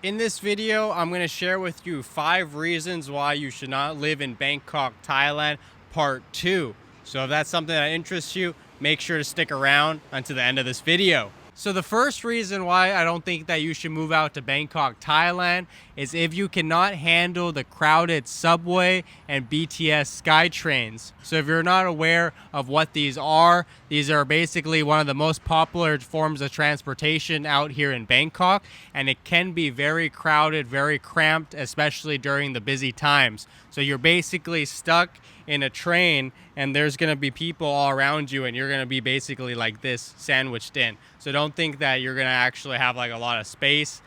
In this video, I'm going to share with you 5 reasons why you should not live in Bangkok, Thailand, part 2. So if that's something that interests you, make sure to stick around until the end of this video. So the first reason why I don't think that you should move out to Bangkok, Thailand is if you cannot handle the crowded subway and BTS sky trains. So if you're not aware of what these are basically one of the most popular forms of transportation out here in Bangkok, and it can be very crowded, very cramped, especially during the busy times. So you're basically stuck in a train and there's going to be people all around you and you're going to be basically like this, sandwiched in. So don't think that you're going to actually have like a lot of space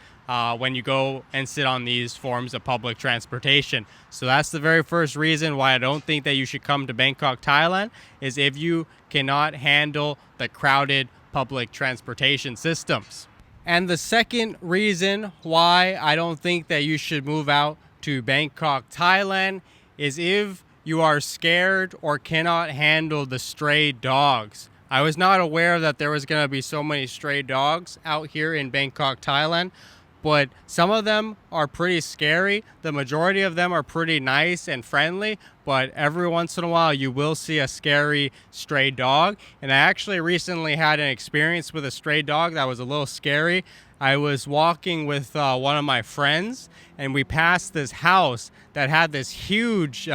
when you go and sit on these forms of public transportation. So that's the very first reason why I don't think that you should come to Bangkok, Thailand, is if you cannot handle the crowded public transportation systems. And the second reason why I don't think that you should move out to Bangkok, Thailand is if you are scared or cannot handle the stray dogs. I was not aware that there was going to be so many stray dogs out here in Bangkok, Thailand, but some of them are pretty scary. The majority of them are pretty nice and friendly, but every once in a while you will see a scary stray dog. And I actually recently had an experience with a stray dog that was a little scary. I was walking with one of my friends and we passed this house that had this huge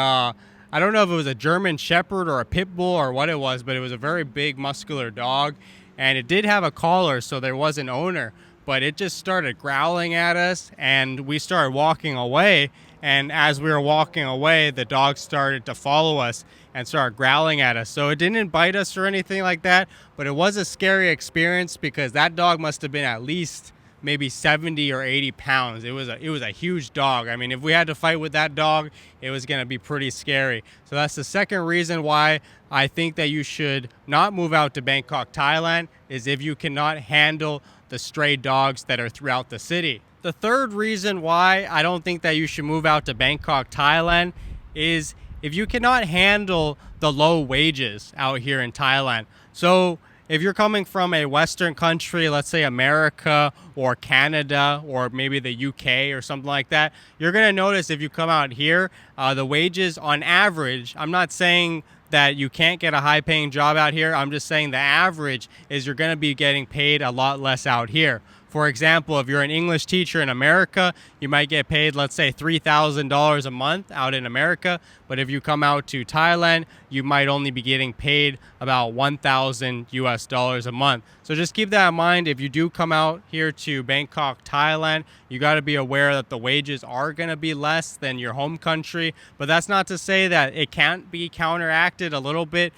I don't know if it was a German Shepherd or a Pit Bull or what it was, but it was a very big muscular dog, and it did have a collar, so there was an owner, but it just started growling at us and we started walking away. And as we were walking away, the dog started to follow us and started growling at us. So it didn't bite us or anything like that, but it was a scary experience because that dog must have been at least maybe 70 or 80 pounds. It was a huge dog. I mean, if we had to fight with that dog, it was going to be pretty scary. So that's the second reason why I think that you should not move out to Bangkok, Thailand, is if you cannot handle the stray dogs that are throughout the city. The third reason why I don't think that you should move out to Bangkok, Thailand is if you cannot handle the low wages out here in Thailand. So if you're coming from a Western country, let's say America or Canada or maybe the UK or something like that, you're going to notice if you come out here, the wages on average, I'm not saying that you can't get a high paying job out here. I'm just saying the average is you're going to be getting paid a lot less out here. For example, if you're an English teacher in America, you might get paid, let's say, $3,000 a month out in America. But if you come out to Thailand, you might only be getting paid about $1,000 a month. So just keep that in mind. If you do come out here to Bangkok, Thailand, you got to be aware that the wages are going to be less than your home country. But that's not to say that it can't be counteracted a little bit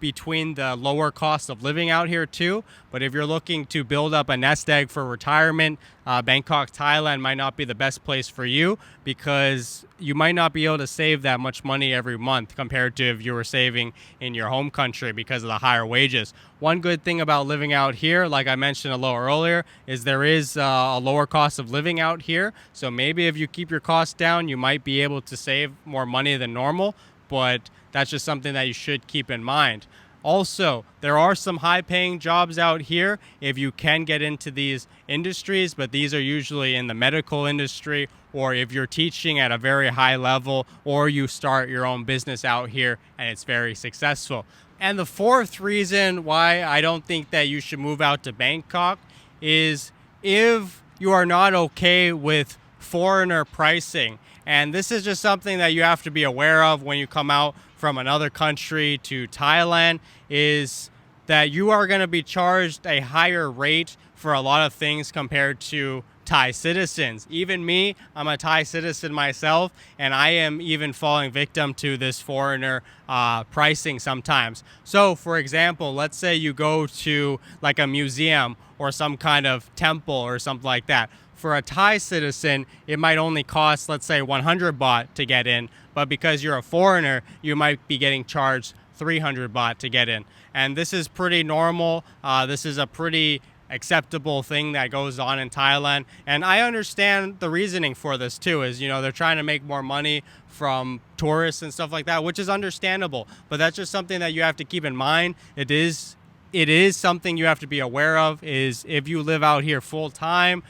between the lower cost of living out here too. But if you're looking to build up a nest egg for retirement, Bangkok, Thailand might not be the best place for you because you might not be able to save that much money every month compared to if you were saving in your home country because of the higher wages. One good thing about living out here, like I mentioned a little earlier, is there is a lower cost of living out here. So maybe if you keep your costs down, you might be able to save more money than normal, but that's just something that you should keep in mind. Also, there are some high-paying jobs out here if you can get into these industries, but these are usually in the medical industry, or if you're teaching at a very high level, or you start your own business out here and it's very successful. And the fourth reason why I don't think that you should move out to Bangkok is if you are not okay with foreigner pricing. And this is just something that you have to be aware of when you come out from another country to Thailand, is that you are going to be charged a higher rate for a lot of things compared to Thai citizens. Even me, I'm a Thai citizen myself, and I am even falling victim to this foreigner pricing sometimes. So for example, let's say you go to like a museum or some kind of temple or something like that. For a Thai citizen, it might only cost, let's say, 100 baht to get in, but because you're a foreigner, you might be getting charged 300 baht to get in. And this is pretty normal. This is a pretty acceptable thing that goes on in Thailand. And I understand the reasoning for this too, is, they're trying to make more money from tourists and stuff like that, which is understandable. But that's just something that you have to keep in mind. It is it is something you have to be aware of is if you live out here full time,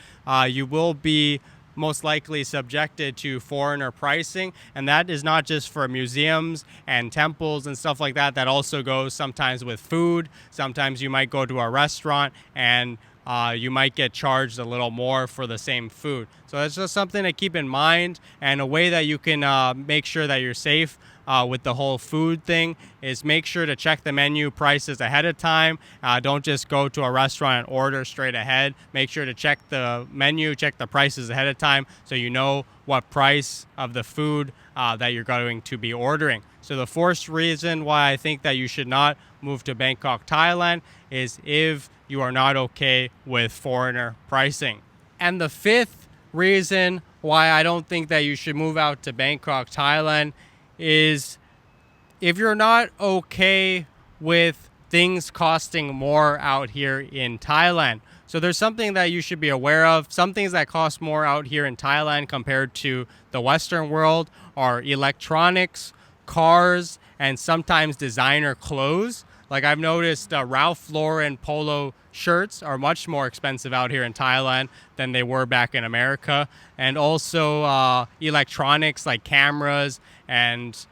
you will be most likely subjected to foreigner pricing, and that is not just for museums and temples and stuff like that. That also goes sometimes with food. Sometimes you might go to a restaurant and you might get charged a little more for the same food. So that's just something to keep in mind, and a way that you can make sure that you're safe with the whole food thing is make sure to check the menu prices ahead of time. Don't just go to a restaurant and order straight ahead. Make sure to check the menu, check the prices ahead of time so you know what price of the food that you're going to be ordering. So the fourth reason why I think that you should not move to Bangkok, Thailand is if you are not okay with foreigner pricing. And the fifth reason why I don't think that you should move out to Bangkok, Thailand is if you're not okay with things costing more out here in Thailand. So there's something that you should be aware of. Some things that cost more out here in Thailand compared to the Western world are electronics, cars, and sometimes designer clothes. Like I've noticed Ralph Lauren polo shirts are much more expensive out here in Thailand than they were back in America. And also electronics like cameras and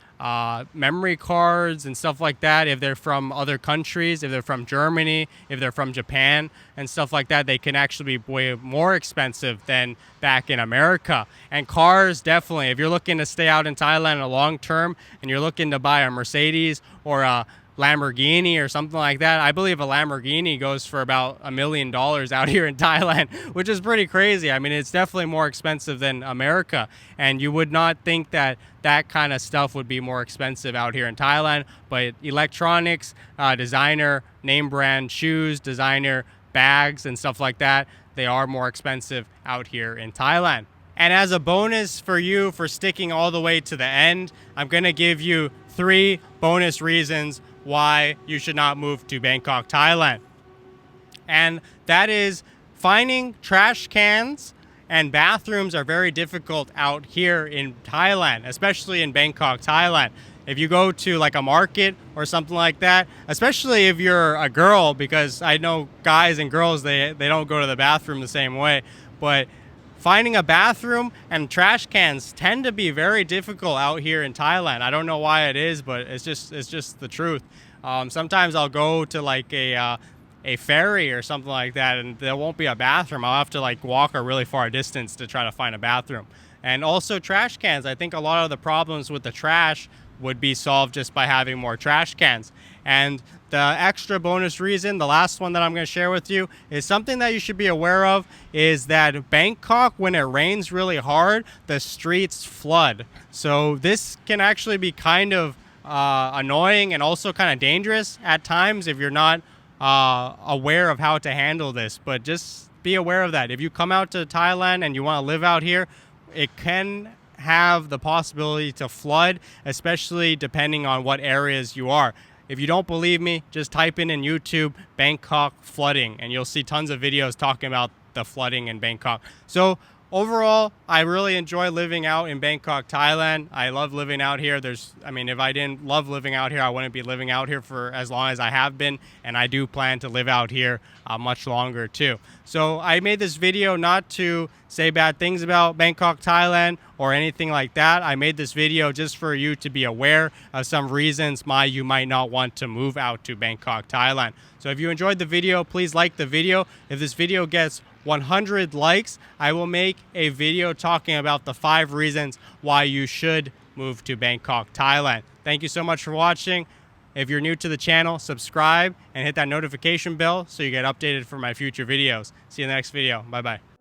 memory cards and stuff like that. If they're from other countries, if they're from Germany, if they're from Japan and stuff like that, they can actually be way more expensive than back in America. And cars, definitely, if you're looking to stay out in Thailand in a long term and you're looking to buy a Mercedes or a Lamborghini or something like that, I believe a Lamborghini goes for about $1 million out here in Thailand, which is pretty crazy. I mean, it's definitely more expensive than America, and you would not think that that kind of stuff would be more expensive out here in Thailand. But electronics, designer name brand shoes, designer bags and stuff like that, they are more expensive out here in Thailand. And as a bonus for you for sticking all the way to the end, I'm going to give you 3 bonus reasons why you should not move to Bangkok, Thailand. And that is finding trash cans and bathrooms are very difficult out here in Thailand, especially in Bangkok, Thailand. If you go to like a market or something like that, especially if you're a girl, because I know guys and girls, they don't go to the bathroom the same way, but finding a bathroom and trash cans tend to be very difficult out here in Thailand. I don't know why it is, but it's just the truth. Sometimes I'll go to like a ferry or something like that, and there won't be a bathroom. I'll have to like walk a really far distance to try to find a bathroom. And also trash cans. I think a lot of the problems with the trash would be solved just by having more trash cans. And the extra bonus reason, the last one that I'm going to share with you, is something that you should be aware of is that Bangkok, when it rains really hard, the streets flood. So this can actually be kind of annoying and also kind of dangerous at times if you're not aware of how to handle this. But just be aware of that. If you come out to Thailand and you want to live out here, it can have the possibility to flood, especially depending on what areas you are. If you don't believe me, just type in YouTube Bangkok flooding and you'll see tons of videos talking about the flooding in Bangkok. So overall, I really enjoy living out in Bangkok, Thailand. I love living out here. If I didn't love living out here, I wouldn't be living out here for as long as I have been. And I do plan to live out here much longer too. So I made this video not to say bad things about Bangkok, Thailand or anything like that. I made this video just for you to be aware of some reasons why you might not want to move out to Bangkok, Thailand. So if you enjoyed the video, please like the video. If this video gets 100 likes, I will make a video talking about the 5 reasons why you should move to Bangkok, Thailand. Thank you so much for watching. If you're new to the channel, subscribe and hit that notification bell so you get updated for my future videos. See you in the next video. Bye-bye.